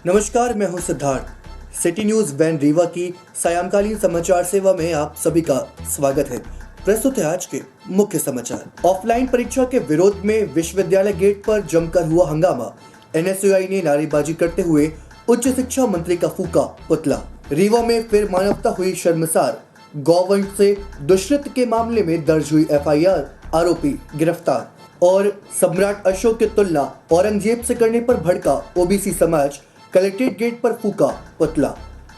नमस्कार, मैं हूं Siddharth. City news van Rewa की सायंकालीन समाचार सेवा में आप सभी का स्वागत है। प्रस्तुत है आज के मुख्य समाचार। ऑफलाइन परीक्षा के विरोध में विश्वविद्यालय गेट पर जमकर हुआ हंगामा। एनएसयूआई ने नारेबाजी करते हुए उच्च शिक्षा मंत्री का फूका पुतला। रीवा में फिर मानवता हुई शर्मसार। गौवंश से दुष्कृत के मामले में दर्ज हुई एफआईआर, आरोपी गिरफ्तार। और सम्राट अशोक की तुलना औरंगजेब से करने पर भड़का ओबीसी समाज, कलेक्ट्रेट गेट पर फूका पुतला।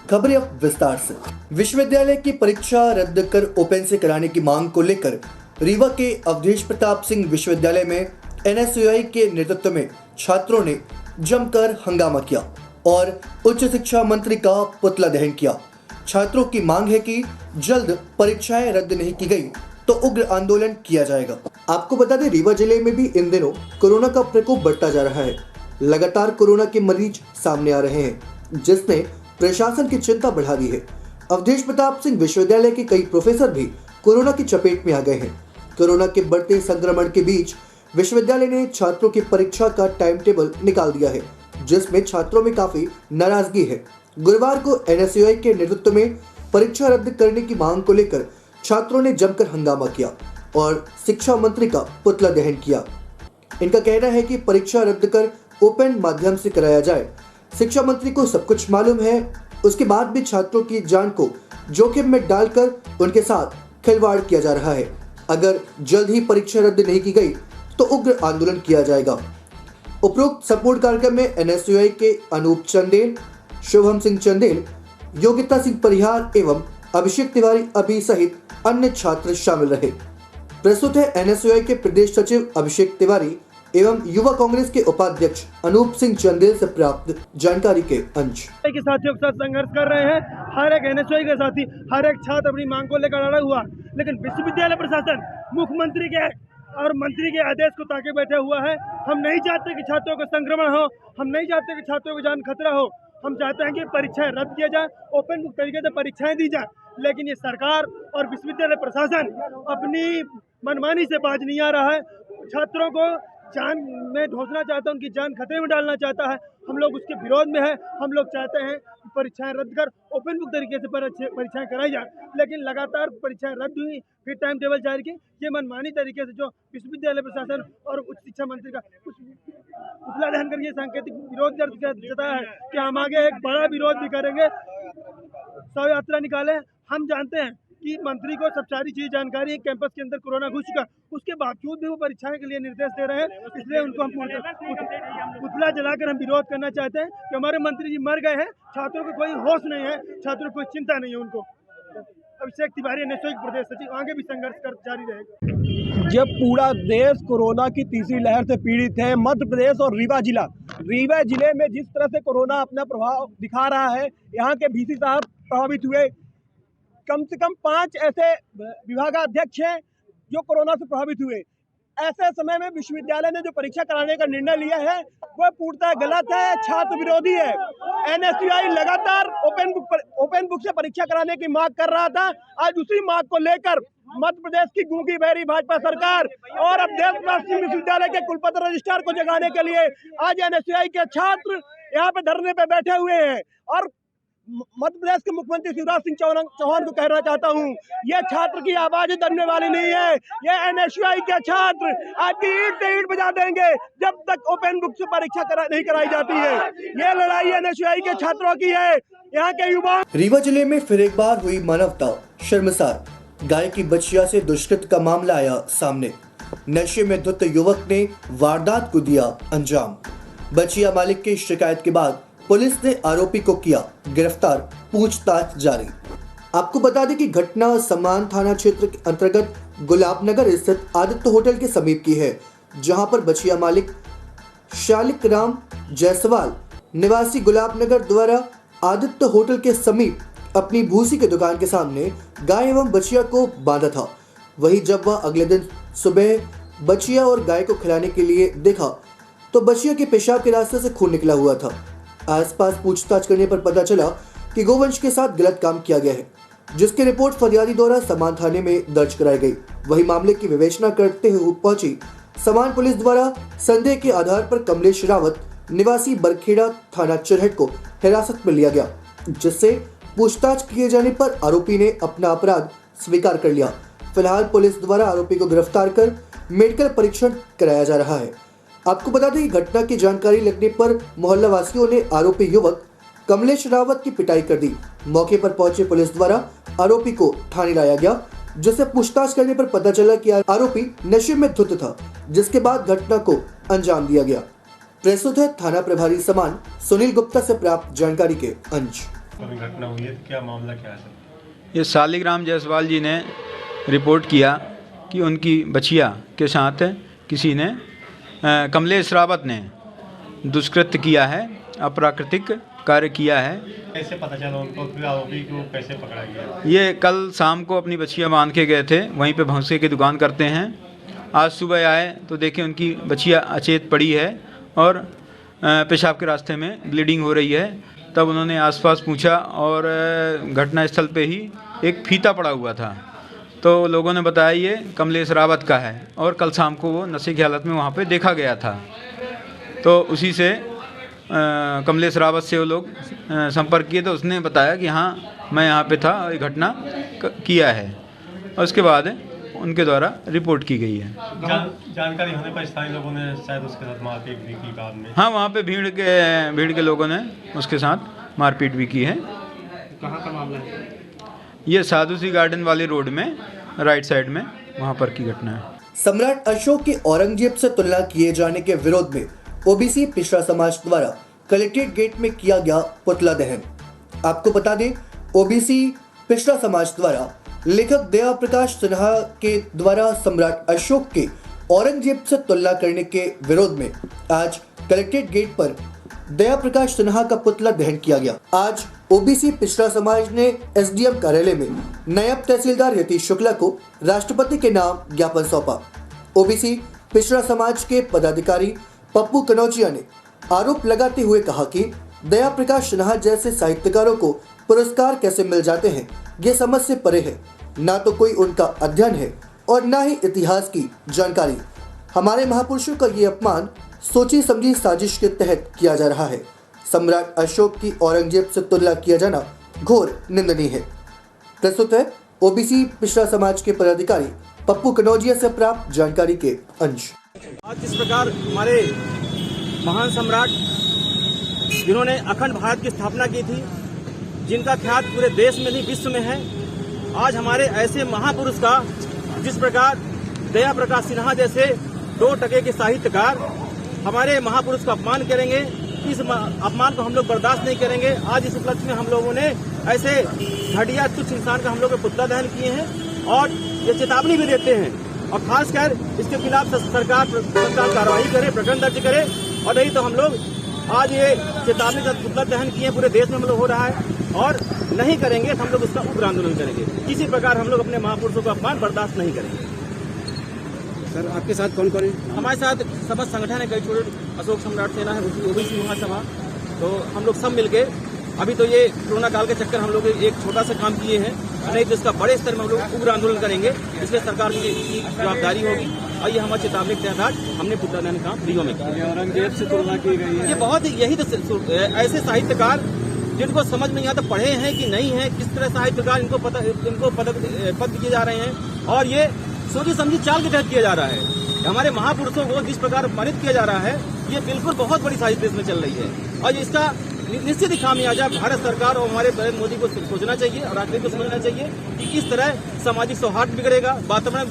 खबरें अब विस्तार से। विश्वविद्यालय की परीक्षा रद्द कर ओपन से कराने की मांग को लेकर रीवा के अवधेश प्रताप सिंह विश्वविद्यालय में एनएसयूआई के नेतृत्व में छात्रों ने जमकर हंगामा किया और उच्च शिक्षा मंत्री का पुतला दहन किया। छात्रों की मांग है कि जल्द परीक्षाएं रद्द नहीं की गई तो उग्र आंदोलन किया जाएगा। आपको बता दें, रीवा जिले में भी इन दिनों कोरोना का प्रकोप बढ़ता जा रहा है। लगातार कोरोना के मरीज सामने आ रहे हैं, जिसने प्रशासन की चिंता बढ़ा दी है। अवधेश प्रताप सिंह विश्वविद्यालय के कई प्रोफेसर भी कोरोना की चपेट में आ गए हैं। कोरोना के बढ़ते संक्रमण के बीच विश्वविद्यालय ने छात्रों की परीक्षा का टाइम टेबल निकाल दिया है, जिसमें छात्रों में काफी नाराजगी है। गुरुवार को एनएसयूआई के नेतृत्व में परीक्षा रद्द करने की मांग को लेकर छात्रों ने जमकर हंगामा किया और शिक्षा मंत्री का पुतला दहन किया। इनका कहना है कि परीक्षा रद्द कर ओपन माध्यम से कराया जाए। शिक्षा मंत्री को सब कुछ मालूम है, उसके बाद भी छात्रों की जान को जोखिम में डालकर उनके साथ खिलवाड़ किया जा रहा है। अगर जल्द ही परीक्षा रद्द नहीं की गई तो उग्र आंदोलन किया जाएगा। उपरोक्त सपोर्ट कार्यक्रम में एनएसयूआई के अनूप चंदेल, शुभम सिंह चंदेल, योगिता सिंह परिहार एवं अभिषेक तिवारी सहित अन्य छात्र शामिल रहे। प्रस्तुत है एनएसयूआई के प्रदेश सचिव अभिषेक तिवारी एवं युवा कांग्रेस के उपाध्यक्ष अनूप सिंह चंदेल से प्राप्त जानकारी के अंश। के साथियों के साथ संघर्ष कर रहे हैं। हर एक एनएसयूआई के साथी, हर एक छात्र अपनी मांग को लेकर अड़ा हुआ, लेकिन विश्वविद्यालय प्रशासन मुख्यमंत्री के और मंत्री के आदेश को ताके बैठे हुआ है। हम नहीं चाहते कि छात्रों को संक्रमण हो, हम नहीं चाहते कि छात्रों को जान खतरा हो। हम चाहते हैं कि परीक्षाएं रद्द किया जाए, ओपन बुक तरीके से परीक्षाएं दी जाए, लेकिन ये सरकार और विश्वविद्यालय प्रशासन अपनी मनमानी से बाज नहीं आ रहा है। छात्रों को जान में ढोसना चाहता है, उनकी जान खतरे में डालना चाहता है। हम लोग उसके विरोध में है। हम लोग चाहते हैं कि परीक्षाएं रद्द कर ओपन बुक तरीके से परीक्षाएं कराई जाए, लेकिन लगातार परीक्षाएं रद्द हुई, फिर टाइम टेबल जारी की। ये मनमानी तरीके से जो विश्वविद्यालय प्रशासन और उच्च शिक्षा मंत्री का पुतला दहन करके सांकेतिक विरोध जताया है कि हम आगे एक बड़ा विरोध भी करेंगे, शव यात्रा निकाले। हम जानते हैं कि मंत्री को सब सारी चीज जानकारी है, कैंपस के अंदर कोरोना घुस चुका, उसके बावजूद भी वो परीक्षाएं के लिए निर्देश दे रहे हैं। इसलिए उनको हम पुतला जलाकर हम विरोध करना चाहते हैं कि हमारे मंत्री जी मर गए हैं, छात्रों को कोई होश नहीं है, छात्रों को कोई चिंता नहीं है उनको। अभिषेक तिवारी एनएसयूआई प्रदेश सचिव, आगे भी संघर्ष कर जारी रहेगा। जब पूरा देश कोरोना की तीसरी लहर से पीड़ित है, मध्य प्रदेश और रीवा जिले में जिस तरह से कोरोना अपना प्रभाव दिखा रहा है, यहाँ के VC साहब प्रभावित हुए। कम से कम 5 ऐसे विभागाध्यक्ष हैं जो कोरोना से प्रभावित हुए। ऐसे समय में विश्वविद्यालय ने जो परीक्षा कराने का निर्णय लिया है वह पूर्णतः गलत है, छात्र विरोधी है। एनएसयूआई लगातार ओपन बुक से परीक्षा कराने की मांग कर रहा था। आज उसी मांग को लेकर मध्य प्रदेश की गूंगी बहरी भाजपा सरकार और अवधेश प्रताप सिंह विश्वविद्यालय के कुलपति रजिस्ट्रार को जगाने के लिए आज एनएसयूआई के छात्र यहाँ पे धरने पे बैठे हुए हैं। और मध्य प्रदेश के मुख्यमंत्री शिवराज सिंह चौहान को कहना चाहता हूँ, ये छात्र की आवाज दबने वाली नहीं है। ये एनएसयूआई के छात्र आज की ईंट से ईंट बजा देंगे जब तक ओपन बुक से परीक्षा नहीं कराई जाती है। ये लड़ाई एनएसयूआई के छात्रों की है, यहाँ के युवा। रीवा जिले में फिर एक बार हुई मानवता शर्मसार। गाय की बछिया से दुष्कृत का मामला आया सामने। नशे में धुत युवक ने वारदात को दिया अंजाम। बछिया मालिक की शिकायत के बाद पुलिस ने आरोपी को किया गिरफ्तार, पूछताछ जारी। आपको बता दें कि घटना समान थाना क्षेत्र के अंतर्गत गुलाबनगर स्थित आदित्य होटल के समीप की है, जहां पर बछिया मालिक शालिक राम जायसवाल निवासी गुलाबनगर द्वारा आदित्य होटल के समीप अपनी भूसी की दुकान के सामने गाय एवं बछिया को बांधा था। वहीं जब वह अगले दिन सुबह बछिया और गाय को खिलाने के लिए देखा तो बछिया के पेशाब के रास्ते से खून निकला हुआ था। आसपास पूछताछ करने पर पता चला कि गोवंश के साथ गलत काम किया गया है, जिसकी रिपोर्ट फरियादी द्वारा समान थाने में दर्ज कराई गई। वही मामले की विवेचना करते हुए पहुंची समान पुलिस द्वारा संदेह के आधार पर कमलेश रावत निवासी बरखेड़ा थाना चिरहट को हिरासत में लिया गया, जिससे पूछताछ किए जाने पर आरोपी ने अपना अपराध स्वीकार कर लिया। फिलहाल पुलिस द्वारा आरोपी को गिरफ्तार कर मेडिकल परीक्षण कराया जा रहा है। आपको बता दें, घटना की जानकारी लगने पर मोहल्ला वासियों ने आरोपी युवक कमलेश रावत की पिटाई कर दी। मौके पर पहुंचे पुलिस द्वारा आरोपी को थाने लाया गया, जिससे पूछताछ करने पर पता चला कि आरोपी नशे में धुत था, जिसके बाद घटना को अंजाम दिया गया। प्रस्तुत है थाना प्रभारी समान सुनील गुप्ता से प्राप्त जानकारी के अंश। घटना हुई है, क्या मामला क्या है? ये शालिग्राम जायसवाल जी ने रिपोर्ट किया कि उनकी बचिया के साथ किसी ने कमलेश रावत ने दुष्कृत्य किया है, अप्राकृतिक कार्य किया है। कैसे पता चला उनको, फिर आरोपी को कैसे पकड़ा गया? ये कल शाम को अपनी बचिया बांध के गए थे, वहीं पे भौंसे की दुकान करते हैं। आज सुबह आए तो देखे उनकी बचिया अचेत पड़ी है और पेशाब के रास्ते में ब्लीडिंग हो रही है। तब उन्होंने आसपास पूछा और घटनास्थल पे ही एक फीता पड़ा हुआ था, तो लोगों ने बताया ये कमलेश रावत का है और कल शाम को वो नशे की हालत में वहाँ पे देखा गया था। तो उसी से कमलेश रावत से वो लोग संपर्क किए तो उसने बताया कि हाँ मैं यहाँ पे था और ये घटना किया है, और उसके बाद उनके द्वारा रिपोर्ट की गई है। जानकारी होने पर स्थानीय लोगों ने शायद उसके साथ मारपीट भी की बाद में। हाँ, वहाँ पे भीड़ के लोगों ने उसके साथ मारपीट भी की है। कहाँ का मामला है? ये साधु सी गार्डन वाली रोड में राइट साइड में वहाँ पर की घटना है। सम्राट अशोक की औरंगजेब से तुलना किए जाने के विरोध में ओबीसी पिछड़ा समाज द्वारा कलेक्ट्रेट गेट में किया गया पुतला दहन। आपको बता दें, ओबीसी पिछड़ा समाज द्वारा लेखक दया प्रकाश सिन्हा के द्वारा सम्राट अशोक के औरंगजेब से तुलना करने के विरोध में आज कलेक्ट्रेट गेट पर दया प्रकाश सिन्हा का पुतला दहन किया गया। आज ओबीसी पिछड़ा समाज ने एसडीएम कार्यालय में नायब तहसीलदार यतीश शुक्ला को राष्ट्रपति के नाम ज्ञापन सौंपा। ओबीसी पिछड़ा समाज के पदाधिकारी पप्पू कनौजिया ने आरोप लगाते हुए कहा कि दया प्रकाश सिन्हा जैसे साहित्यकारों को पुरस्कार कैसे मिल जाते हैं, ये समझ से परे है। ना तो कोई उनका अध्ययन है और ना ही इतिहास की जानकारी। हमारे महापुरुषों का ये अपमान सोची समझी साजिश के तहत किया जा रहा है। सम्राट अशोक की औरंगजेब से तुलना किया जाना घोर निंदनीय है। प्रस्तुत है ओबीसी पिछड़ा समाज के पदाधिकारी पप्पू कनौजिया से प्राप्त जानकारी के अंश। आज जिस प्रकार हमारे महान सम्राट जिन्होंने अखंड भारत की स्थापना की थी, जिनका ख्यात पूरे देश में नहीं विश्व में है, आज हमारे ऐसे महापुरुष का जिस प्रकार दया प्रकाश सिन्हा जैसे 2 टके के साहित्यकार हमारे महापुरुष का अपमान करेंगे, इस अपमान को हम लोग बर्दाश्त नहीं करेंगे। आज इस उपलक्ष्य में हम लोगों ने ऐसे घटिया तुच्छ इंसान का हम लोग पुतला दहन किए हैं और ये चेतावनी भी देते हैं और खासकर इसके खिलाफ सरकार कार्रवाई करे, प्रकरण दर्ज करे, और नहीं तो हम लोग आज ये चेतावनी का पुतला दहन किए पूरे देश में हम लोग हो रहा है और नहीं करेंगे तो हम लोग उसका उग्र आंदोलन करेंगे। किसी प्रकार हम लोग अपने महापुरुषों का अपमान बर्दाश्त नहीं करेंगे। सर, आपके साथ कौन कौन है? हमारे साथ समस्त संगठन है, कई छोटे अशोक सम्राट सेना है, ओबीसी महासभा, तो हम लोग सब मिलके अभी तो ये कोरोना काल के चक्कर हम लोग एक छोटा सा काम किए हैं, नहीं तो इसका बड़े स्तर में हम लोग उग्र आंदोलन करेंगे। इसलिए सरकार की जवाबदारी होगी और ये हमारे चेतावनी के तहत हमने पुतला दहन काम रियो में किया। औरंगजेब से तुलना की गई है। ये बहुत यही तो ऐसे साहित्यकार जिनको समझ नहीं आता पढ़े हैं कि नहीं है, किस तरह साहित्यकार इनको पद दिए जा रहे हैं और ये सोची समझी चाल के तहत किया जा रहा है। हमारे महापुरुषों को जिस प्रकार अपमानित किया जा रहा है, ये बिल्कुल बहुत बड़ी साजिश देश में चल रही है और इसका निश्चित ही खामियाजा भारत सरकार और हमारे नरेंद्र मोदी को सोचना चाहिए और आखिर को समझना चाहिए कि इस तरह सामाजिक सौहार्द बिगड़ेगा, वातावरण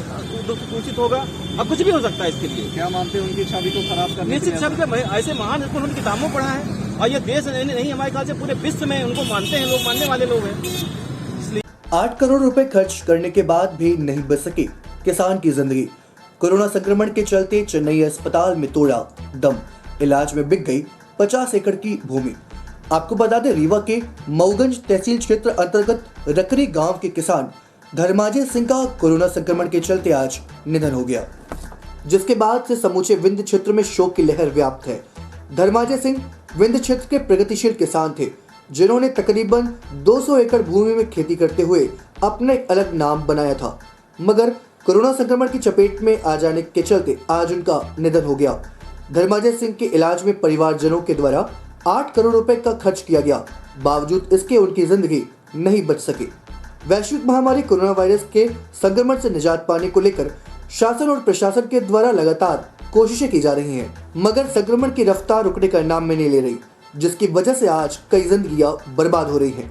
दूषित होगा और कुछ भी हो सकता है। इसके लिए क्या मानते हैं उनकी छवि को खराब करने? निश्चित छवि ऐसे महान उन्होंने किताबों पढ़ा है और ये देश नहीं हमारे ख्याल से पूरे विश्व में उनको मानते हैं लोग, मानने वाले लोग हैं। 8 करोड़ रुपए खर्च करने के बाद भी नहीं बच सकी किसान की जिंदगी। कोरोना संक्रमण के चलते चेन्नई अस्पताल में तोड़ा दम, इलाज में बिक गई 50 एकड़ की भूमि। आपको बता दें, रीवा के मऊगंज तहसील क्षेत्र अंतर्गत रकरी गांव के किसान धर्माजय सिंह का कोरोना संक्रमण के चलते आज निधन हो गया, जिसके बाद से समूचे विंध्य क्षेत्र में शोक की लहर व्याप्त है। धर्माजय सिंह विंध्य क्षेत्र के प्रगतिशील किसान थे, जिन्होंने तकरीबन 200 एकड़ भूमि में खेती करते हुए अपना एक अलग नाम बनाया था, मगर कोरोना संक्रमण की चपेट में आ जाने के चलते आज उनका निधन हो गया। धर्माजय सिंह के इलाज में परिवारजनों के द्वारा 8 करोड़ रुपए का खर्च किया गया, बावजूद इसके उनकी जिंदगी नहीं बच सकी। वैश्विक महामारी कोरोना वायरस के संक्रमण से निजात पाने को लेकर शासन और प्रशासन के द्वारा लगातार कोशिशें की जा रही हैं, मगर संक्रमण की रफ्तार रुकने का नाम में नहीं ले रही, जिसकी वजह से आज कई जिंदगियां बर्बाद हो रही हैं।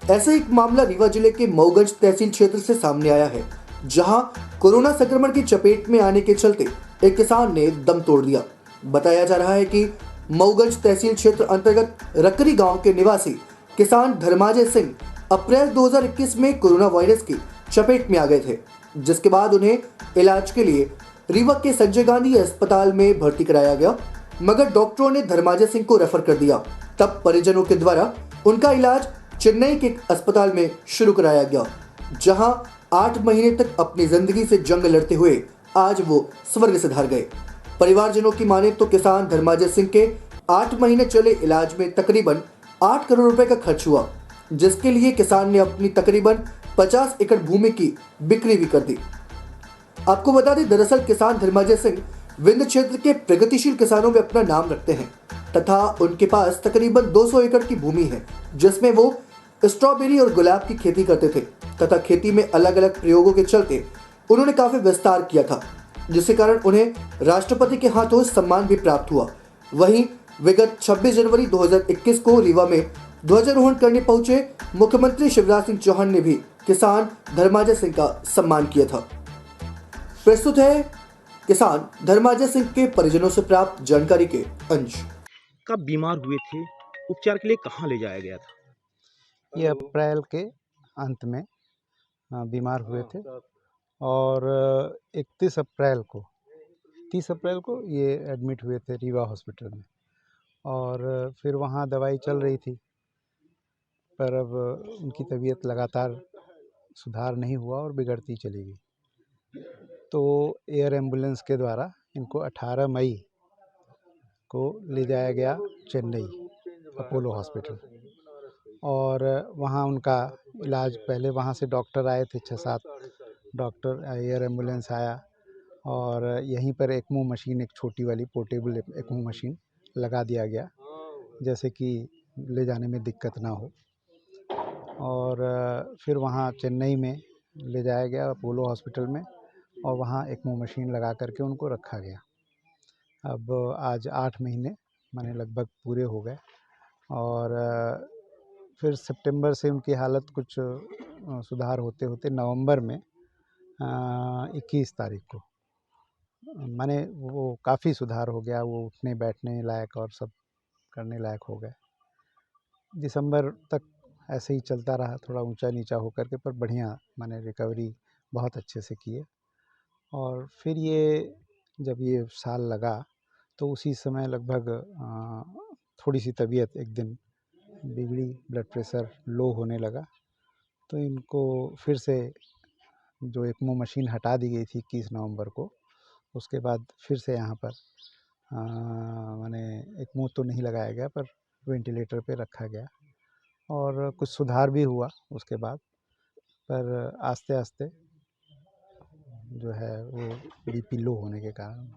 ऐसा एक मामला रीवा जिले के मऊगंज तहसील क्षेत्र से सामने आया है, जहां कोरोना संक्रमण की चपेट में आने के चलते एक किसान ने दम तोड़ दिया। बताया जा रहा है कि मऊगंज तहसील क्षेत्र अंतर्गत रकरी गांव के निवासी किसान धर्माजय सिंह अप्रैल 2021 में कोरोना वायरस की चपेट में आ गए थे, जिसके बाद उन्हें इलाज के लिए रीवा के संजय गांधी अस्पताल में भर्ती कराया गया, मगर डॉक्टरों ने धर्माजय सिंह को रेफर कर दिया। तब परिजनों के द्वारा उनका इलाज चेन्नई के अस्पताल में शुरू कराया गया, जहां 8 महीने तक अपनी जिंदगी से जंग लड़ते हुए आज वो स्वर्ग से धार गए। परिवारजनों की माने तो किसान धर्माजय सिंह के 8 महीने चले इलाज में तकरीबन 8 करोड़ रुपए का खर्च हुआ, जिसके लिए किसान ने अपनी तकरीबन 50 एकड़ भूमि की बिक्री भी कर दी। आपको बता दें, दरअसल किसान धर्माजय सिंह विंध्य क्षेत्र के प्रगतिशील किसानों में अपना नाम रखते हैं तथा उनके पास तकरीबन 200 एकड़ की भूमि है, जिसमें वो स्ट्रॉबेरी और गुलाब की खेती करते थे तथा खेती में अलग अलग प्रयोगों के चलते उन्होंने काफी विस्तार किया था, जिसके कारण उन्हें राष्ट्रपति के हाथों सम्मान भी प्राप्त हुआ। वहीं विगत 26 जनवरी 2021 को रीवा में ध्वजारोहण करने पहुंचे मुख्यमंत्री शिवराज सिंह चौहान ने भी किसान धर्माजय सिंह का सम्मान किया था। प्रस्तुत है किसान धर्माजय सिंह के परिजनों से प्राप्त जानकारी के अंश। कब बीमार हुए थे, उपचार के लिए कहाँ ले जाया गया था? ये अप्रैल के अंत में बीमार हुए थे और 30 अप्रैल को ये एडमिट हुए थे रीवा हॉस्पिटल में, और फिर वहाँ दवाई चल रही थी, पर अब उनकी तबीयत लगातार सुधार नहीं हुआ और बिगड़ती चली गई। तो एयर एम्बुलेंस के द्वारा इनको 18 मई को ले जाया गया चेन्नई अपोलो हॉस्पिटल, और वहाँ उनका इलाज, पहले वहाँ से डॉक्टर आए थे 6-7 डॉक्टर, एयर एम्बुलेंस आया और यहीं पर एक्मो मशीन, एक छोटी वाली पोर्टेबल एक्मो मशीन लगा दिया गया, जैसे कि ले जाने में दिक्कत ना हो। और फिर वहाँ चेन्नई में ले जाया गया अपोलो हॉस्पिटल में, और वहाँ एक्मो मशीन लगा करके उनको रखा गया। अब आज 8 महीने माने लगभग पूरे हो गए, और फिर सितंबर से उनकी हालत कुछ सुधार होते होते नवंबर में 21 तारीख को माने वो काफ़ी सुधार हो गया, वो उठने बैठने लायक और सब करने लायक हो गए। दिसंबर तक ऐसे ही चलता रहा, थोड़ा ऊंचा नीचा होकर के, पर बढ़िया माने रिकवरी बहुत अच्छे से किए। और फिर ये जब ये साल लगा तो उसी समय लगभग थोड़ी सी तबीयत एक दिन बिगड़ी, ब्लड प्रेशर लो होने लगा, तो इनको फिर से जो एक्मो मशीन हटा दी गई थी 21 नवंबर को, उसके बाद फिर से यहाँ पर माने एक्मो तो नहीं लगाया गया, पर वेंटिलेटर पे रखा गया, और कुछ सुधार भी हुआ उसके बाद। पर आस्ते आस्ते जो है वो बीपी लो होने के कारण,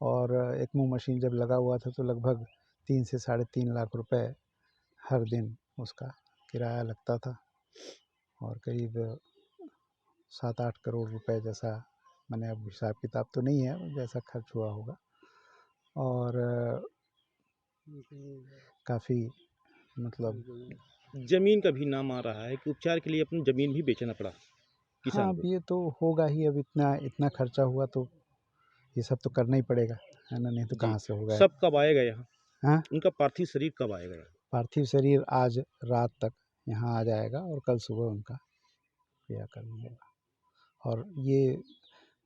और एक्मो मशीन जब लगा हुआ था तो लगभग 3 से 3.5 लाख रुपए हर दिन उसका किराया लगता था, और करीब 7-8 करोड़ रुपए जैसा, मैंने अब हिसाब किताब तो नहीं है जैसा खर्च हुआ होगा। और काफ़ी मतलब जमीन का भी नाम आ रहा है कि उपचार के लिए अपनी जमीन भी बेचना पड़ा किसान हाँ, अब को। ये तो होगा ही, अब इतना खर्चा हुआ तो ये सब तो करना ही पड़ेगा, है ना, नहीं तो कहाँ से होगा। सब कब आएगा यहाँ? हाँ, उनका पार्थिव शरीर कब आएगा यहाँ? पार्थिव शरीर आज रात तक यहाँ आ जाएगा और कल सुबह उनका क्रियाकर्म होगा। और ये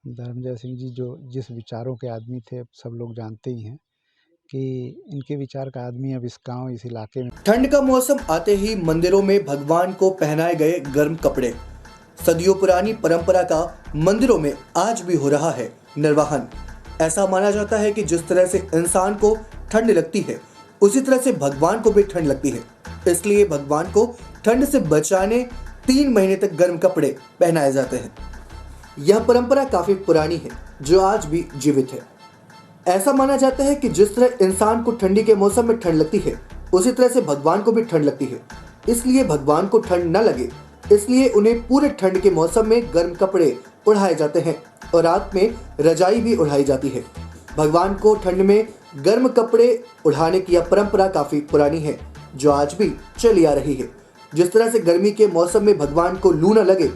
धर्मजय सिंह जी जो जिस विचारों के आदमी थे, सब लोग जानते ही हैं कि इनके विचार का आदमी अब इस गांव, इस इलाके में। ठंड का मौसम आते ही मंदिरों में भगवान को पहनाए गए गर्म कपड़े, सदियों पुरानी परंपरा का मंदिरों में आज भी हो रहा है निर्वहन। ऐसा माना जाता है कि जिस तरह से इंसान को ठंड लगती है, उसी तरह से भगवान को भी ठंड लगती है। इसलिए भगवान को ठंड से बचाने 3 महीने तक गर्म कपड़े पहनाए जाते हैं। यह परंपरा काफी पुरानी है, जो आज भी जीवित है। ऐसा माना जाता है कि जिस तरह इंसान को ठंडी के मौसम में ठंड लगती है, उसी तरह से भगवान को भी ठंड लगती है। इसलिए भगवान को ठंड न लगे, इसलिए उन्हें पूरे ठंड के मौसम में गर्म कपड़े उड़ाए जाते हैं और रात में रजाई भी उड़ाई जाती है। भगवान को ठंड में गर्म कपड़े उड़ाने की यह परंपरा काफी पुरानी है, जो आज भी चली आ रही है। जिस तरह से गर्मी के मौसम में भगवान को लू न लगे,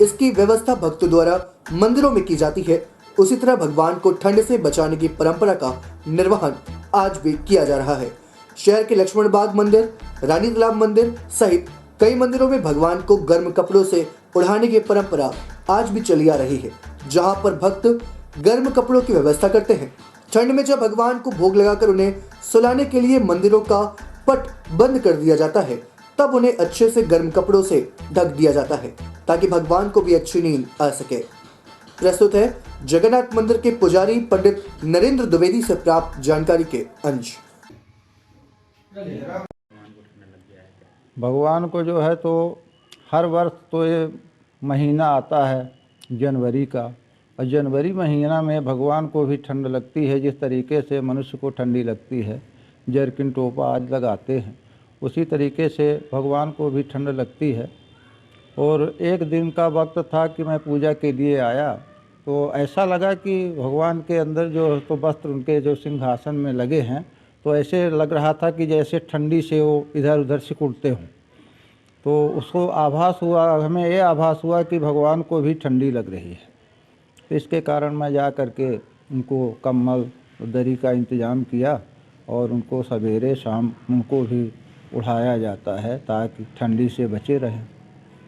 इसकी व्यवस्था भक्तों द्वारा मंदिरों में की जाती है, उसी तरह भगवान को ठंड से बचाने की परंपरा का निर्वहन आज भी किया जा रहा है। शहर के लक्ष्मण बाग मंदिर, रानी तालाब मंदिर सहित कई मंदिरों में भगवान को गर्म कपड़ों से उड़ाने की परंपरा आज भी चली आ रही है, जहां पर भक्त गर्म कपड़ों की व्यवस्था करते हैं। ठंड में जब भगवान को भोग लगाकर उन्हें सुलाने के लिए मंदिरों का पट बंद कर दिया जाता है, तब उन्हें अच्छे से गर्म कपड़ों से ढक दिया जाता है ताकि भगवान को भी अच्छी नींद आ सके। प्रस्तुत है जगन्नाथ मंदिर के पुजारी पंडित नरेंद्र द्विवेदी से प्राप्त जानकारी के अंश। भगवान को जो है तो हर वर्ष तो ये महीना आता है जनवरी का, और जनवरी महीना में भगवान को भी ठंड लगती है। जिस तरीके से मनुष्य को ठंडी लगती है, जरकिन टोपा आज लगाते हैं, उसी तरीके से भगवान को भी ठंड लगती है। और एक दिन का वक्त था कि मैं पूजा के लिए आया, तो ऐसा लगा कि भगवान के अंदर जो तो वस्त्र उनके जो सिंहासन में लगे हैं, तो ऐसे लग रहा था कि जैसे ठंडी से वो इधर उधर सिकुड़ते हों। तो उसको आभास हुआ, हमें ये आभास हुआ कि भगवान को भी ठंडी लग रही है। तो इसके कारण मैं जा कर के उनको कम्बल दरी का इंतज़ाम किया और उनको सवेरे शाम उनको भी उठाया जाता है ताकि ठंडी से बचे रहें।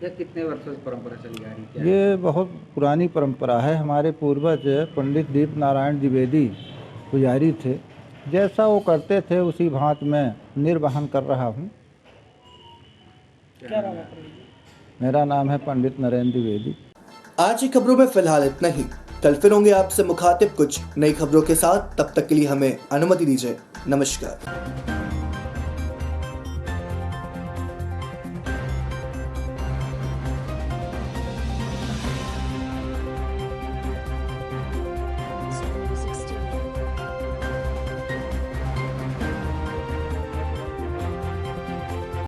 यह कितने वर्षों से परंपरा चली आ रही है? ये बहुत पुरानी परंपरा है। हमारे पूर्वज पंडित दीप नारायण द्विवेदी पुजारी थे, जैसा वो करते थे उसी भांति मैं निर्वहन कर रहा हूँ। मेरा नाम है पंडित नरेंद्र द्विवेदी। आज की खबरों में फिलहाल इतना ही। कल फिर होंगे आपसे मुखातिब कुछ नई खबरों के साथ। तब तक के लिए हमें अनुमति दीजिए। नमस्कार।